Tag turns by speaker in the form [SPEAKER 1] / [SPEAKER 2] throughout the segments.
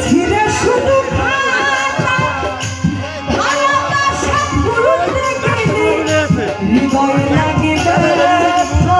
[SPEAKER 1] ছিঁড়ে শুধু ভালোবাসা ভুলতে গেলে হৃদয় লাগে ব্যথা।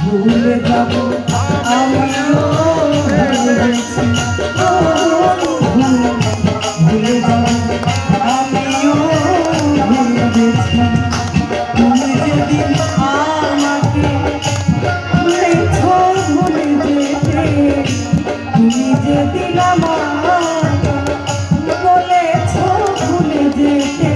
[SPEAKER 1] ভুলে যাব আমিও ভুলেছি, ভুলে যাব আমিও ভুলেছি। তুমি যেদিন আমাকে বলেছ ভুলে যেতে, তুমি যেদিন আমাকে বলেছ ভুলে যেতে,